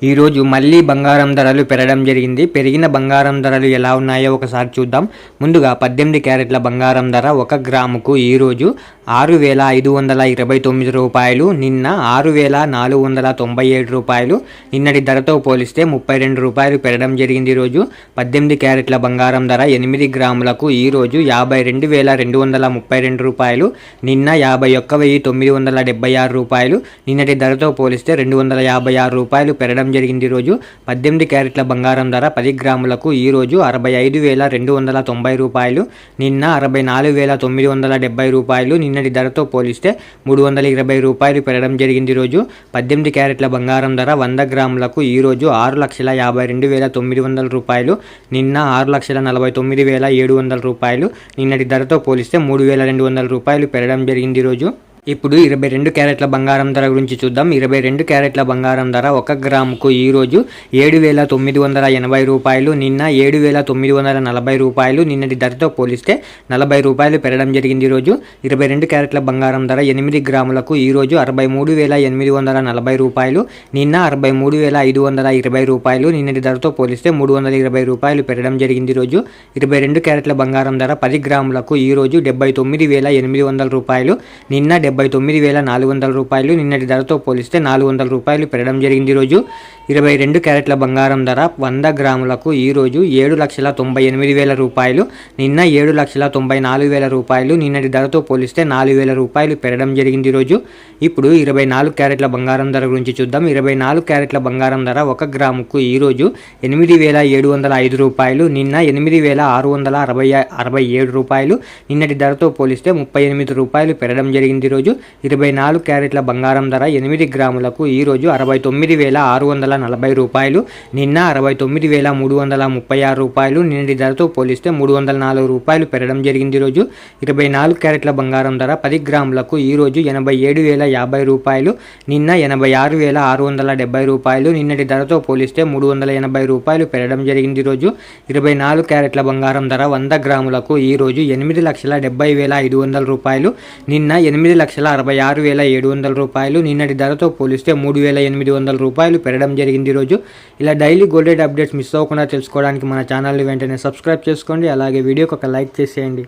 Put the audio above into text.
ఈరోజు మళ్ళీ బంగారం ధరలు పెరగడం జరిగింది. పెరిగిన బంగారం ధరలు ఎలా ఉన్నాయో ఒకసారి చూద్దాం. ముందుగా 18 క్యారెట్ల బంగారం ధర 1 గ్రాముకు ఈరోజు 6,529 రూపాయలు, నిన్న 6,497 రూపాయలు. నిన్నటి ధరతో పోలిస్తే 32 రూపాయలు పెరగడం జరిగింది. ఈరోజు 18 క్యారెట్ల బంగారం ధర 8 గ్రాములకు ఈరోజు 52,232 రూపాయలు, నిన్న 51,976 రూపాయలు. నిన్నటి ధరతో పోలిస్తే 256 రూపాయలు పెరగడం జరిగింది. ఈరోజు 18 క్యారెట్ల బంగారం ధర 10 గ్రాములకు ఈరోజు 65,290 రూపాయలు, నిన్న 64,970 రూపాయలు. నిన్నటి ధరతో పోలిస్తే 320 రూపాయలు పెరగడం జరిగింది. ఈరోజు 18 క్యారెట్ల బంగారం ధర 100 గ్రాములకు ఈరోజు 6,52,900 రూపాయలు, నిన్న 6,49,700 రూపాయలు. నిన్నటి ధరతో పోలిస్తే 3,200 రూపాయలు పెరగడం జరిగింది. ఈరోజు ఇప్పుడు 22 క్యారెట్ల బంగారం ధర గురించి చూద్దాం. 22 క్యారెట్ల బంగారం ధర 1 గ్రాముకు ఈరోజు 7,980 రూపాయలు, నిన్న 7,940 రూపాయలు. నిన్నటి ధరతో పోలిస్తే 40 రూపాయలు పెరగడం జరిగింది. ఈరోజు 22 క్యారెట్ల బంగారం ధర 8 గ్రాములకు ఈరోజు 63,840 రూపాయలు, నిన్న 63,520 రూపాయలు. నిన్నటి ధరతో పోలిస్తే 320 రూపాయలు పెరగడం జరిగింది. ఈరోజు 22 క్యారెట్ల బంగారం ధర 10 గ్రాములకు ఈరోజు 79,800 రూపాయలు, నిన్న 79,400 రూపాయలు. నిన్నటి ధరతో పోలిస్తే 400 రూపాయలు పెరగడం జరిగింది. ఈరోజు 22 క్యారెట్ల బంగారం ధర 100 గ్రాములకు ఈరోజు 7,98,000 రూపాయలు, నిన్న 7,94,000 రూపాయలు. నిన్నటి ధరతో పోలిస్తే 4,000 రూపాయలు పెరగడం జరిగింది. ఈరోజు ఇప్పుడు 24 క్యారెట్ల బంగారం ధర గురించి చూద్దాం. 24 క్యారెట్ల బంగారం ధర 1 గ్రాముకు ఈరోజు 8,705 రూపాయలు, నిన్న 8,667 రూపాయలు. నిన్నటి ధరతో పోలిస్తే 38 రూపాయలు పెరగడం జరిగింది. ఈరోజు 24 క్యారెట్ల బంగారం ధర 8 గ్రాములకు ఈరోజు 69,640 రూపాయలు, నిన్న 69,336 రూపాయలు. నిన్నటి ధరతో పోలిస్తే 304 రూపాయలు పెరగడం జరిగింది. ఈరోజు 24 క్యారెట్ల బంగారం ధర 10 గ్రాములకు ఈరోజు 87,050 రూపాయలు, నిన్న 86,670 రూపాయలు. నిన్నటి ధరతో పోలిస్తే 380 రూపాయలు పెరగడం జరిగింది. ఈరోజు 24 క్యారెట్ల బంగారం ధర 100 గ్రాములకు ఈరోజు 8,70,500 రూపాయలు, నిన్న 8,66,700 రూపాయలు. నిన్నటి ధరతో పోలిస్తే 3,800 రూపాయలు పెరగడం జరిగింది. ఈరోజు ఇలా daily gold rate updates miss అవ్వకుండా తెలుసుకోవడానికి మన ఛానల్ని వెంటనే సబ్స్క్రైబ్ చేసుకోండి. అలాగే వీడియోకి ఒక లైక్ చేసేయండి.